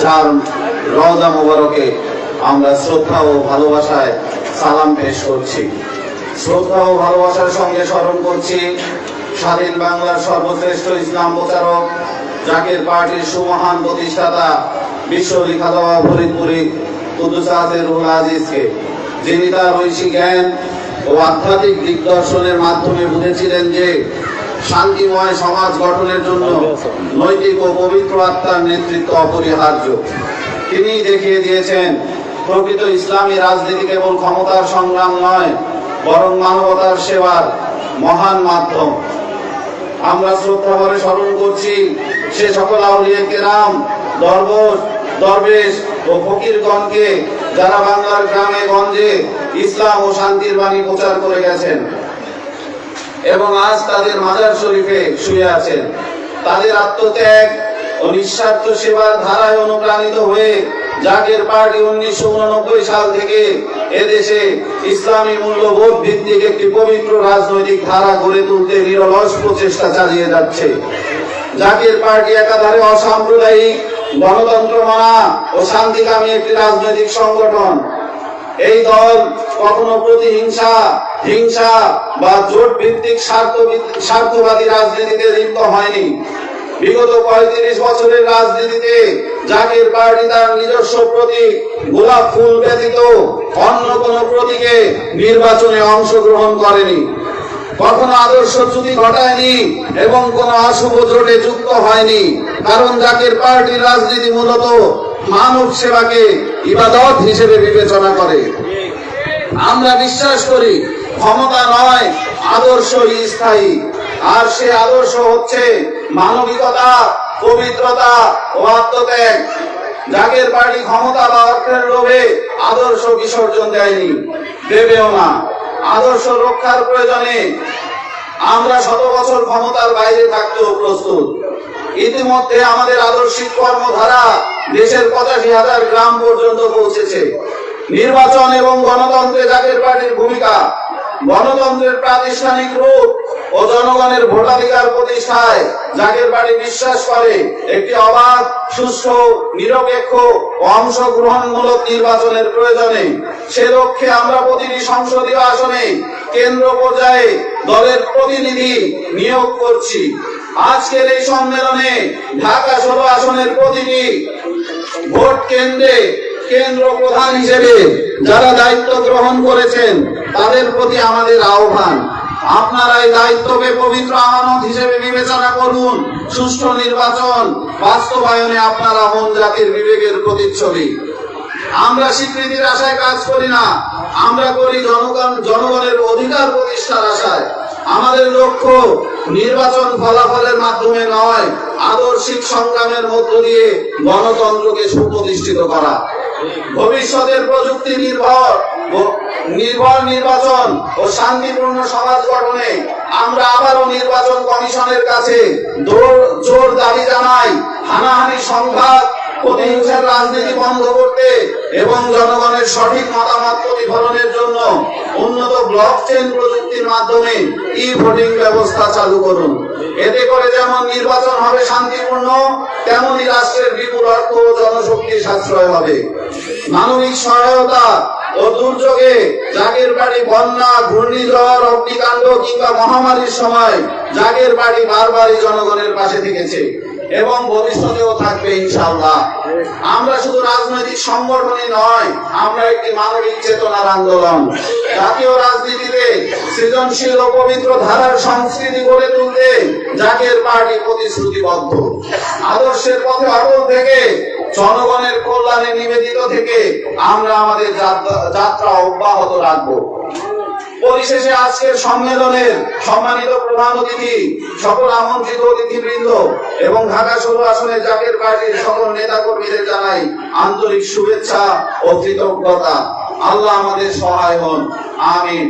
যার রওজা মুবারকে আমরা শ্রদ্ধা ও ভালোবাসায় সালাম পেশ করছি। শ্রদ্ধা ও ভালোবাসার সঙ্গে স্মরণ করছি স্বাধীন বাংলার সর্বশ্রেষ্ঠ ইসলাম প্রচারক, জাকের পার্টির সুমহান প্রতিষ্ঠাতা বিশ্ববিখ্যাত ফরিদপুরি কুদ্দুস রুহুল আজিজকে, যিনি তার ঐশী জ্ঞান ও আধ্যাত্মিক দিগদর্শনের মাধ্যমে বুঝেছিলেন যে শান্তিময় সমাজ গঠনের জন্য নৈতিক ও পবিত্র আত্মার নেতৃত্ব অপরিহার্য। তিনি দেখিয়ে দিয়েছেন প্রকৃত ইসলামী রাজনীতি কেবল ক্ষমতার সংগ্রাম নয়, বরং মানবতার সেবার মহান মাধ্যম। আমরা শ্রদ্ধা ভরে স্মরণ করছি সে সকল আউলিয়া কেরাম, দরবেশ ও ফকিরগণকে যারা বাংলার গ্রামে গঞ্জে ইসলাম ও শান্তির বাণী প্রচার করে গেছেন এবং আজ তাদের মাজার শরীফে শুয়ে আছেন। তাদের আত্মত্যাগ ও নিঃস্বার্থ সেবার ধারায় অনুপ্রাণিত হয়ে জাকের পার্টি 1989 সাল থেকে এদেশে ইসলামী মূল্যবোধ ভিত্তিক একটি পবিত্র রাজনৈতিক ধারা গড়ে তুলতে নিরলস প্রচেষ্টা চালিয়ে যাচ্ছে। জাকের পার্টি একাধারে অসাম্প্রদায়িক, গণতন্ত্র মানা ও শান্তিকামী একটি রাজনৈতিক সংগঠন। এই দল কখনো প্রতিহিংসা, হিংসা বা জোট ভিত্তিক স্বার্থবাদী রাজনীতিতে লিপ্ত হয়নি। বিগত 35 বছরের রাজনীতিতে জাকের পার্টি তার নিজস্ব প্রতীক গোলাপ ফুল ব্যতীত অন্য কোন প্রতীকে নির্বাচনে অংশগ্রহণ করেনি, কখনো আদর্শচ্যুতি ঘটায়নি এবং কোন অশুভ জোটে যুক্ত হয়নি। কারণ জাকের পার্টির রাজনীতি মূলত মানব সেবাকে ইবাদত হিসেবে বিবেচনা করে। আমরা বিশ্বাস করি ক্ষমতা নয়, আদর্শই স্থায়ী, আর সে আদর্শ হচ্ছে মানবিকতা, পবিত্রতা ও আত্মত্যাগ। জাকের পার্টি ক্ষমতা বা অর্থের লোভে আদর্শ বিসর্জন দেয়নি, দেবেও না। আদর্শ রক্ষার প্রয়োজনে আমরা 100 বছর ক্ষমতার বাইরে থাকতেও প্রস্তুত। ইতিমধ্যে আমাদের আদর্শিক কর্মধারা দেশের 85,000 গ্রাম পর্যন্ত পৌঁছেছে। নির্বাচন এবং গণতন্ত্রে জাকের পার্টির ভূমিকা, গণতন্ত্রের প্রাতিষ্ঠানিক রূপ ও জনগণের ভোটাধিকার প্রতিষ্ঠায় জাকের পার্টি বিশ্বাস করে একটি অবাধ, সুষ্ঠু, নিরপেক্ষ ও অংশগ্রহণমূলক নির্বাচনের প্রয়োজনে। সে লক্ষ্যে আমরা প্রতিটি সংসদীয় আসনে কেন্দ্র পর্যায়ে দলের প্রতিনিধি নিয়োগ করছি। আজকের এই সম্মেলনে ঢাকা 16 আসনের প্রতিটি ভোট কেন্দ্রে কেন্দ্র প্রধান হিসেবে যারা দায়িত্ব গ্রহণ করেছেন তাদের প্রতি আমাদের আহ্বান, আপনারা এই দায়িত্বকে পবিত্র আমানত হিসেবে বিবেচনা করুন। সুষ্ঠু নির্বাচন বাস্তবায়নে আপনারা মন জাতির বিবেকের প্রতিচ্ছবি। আমরা স্বীকৃতির আশায় কাজ করি না, আমরা করি জনগণের অধিকার প্রতিষ্ঠার আশায়। আমাদের লক্ষ্য নির্বাচন ফলাফলের মাধ্যমে নয়, আদর্শিক সংগ্রামের মধ্য দিয়ে গণতন্ত্রকে সুপ্রতিষ্ঠিত করা। ভবিষ্যতের প্রযুক্তি নির্ভর নির্বাচন ও শান্তিপূর্ণ সমাজ গঠনে আমরা আবারও নির্বাচন কমিশনের কাছে জোর দাবি জানাই। হানাহানি, সংঘাত, প্রতিহিংসার রাজনীতি বন্ধ করতে এবং জনগণের সঠিক মতামত প্রতিফলনের জন্য উন্নত ব্লকচেন প্রযুক্তির মাধ্যমে ই-ভোটিং ব্যবস্থা চালু করুন। এতে করে যেমন নির্বাচন হবে শান্তিপূর্ণ, তেমনি রাষ্ট্রের বিপুল অর্থ ও জনশক্তি সাশ্রয় হবে। মানবিক সহায়তা ও দুর্যোগে জাকের পার্টি বন্যা, ঘূর্ণিঝড়, অগ্নিকাণ্ড কিংবা মহামারীর সময় জাকের পার্টি বারবারই জনগণের পাশে থেকেছে এবং ভবিষ্যতেও থাকবে ইনশাআল্লাহ। আমরা শুধু রাজনৈতিক সংগঠনই নয়, আমরা একটি মানবিক চেতনার আন্দোলন। জাতীয় রাজনীতিতে সৃজনশীল ও পবিত্র ধারার সংস্কৃতি গড়ে তুলতে জাকের পার্টি প্রতিশ্রুতিবদ্ধ। আদর্শের পথে অটল থেকে জনগণের কল্যাণে নিবেদিত থেকে আমরা আমাদের যাত্রা অব্যাহত রাখবো। পরিশেষে আজকের সম্মেলনের সম্মানিত প্রধান অতিথি, সকল আমন্ত্রিত অতিথিবৃন্দ এবং ঢাকা 16 আসনের জাকের পার্টির সকল নেতা কর্মীদের জানাই আন্তরিক শুভেচ্ছা ও কৃতজ্ঞতা। আল্লাহ আমাদের সহায় হন। আমিন।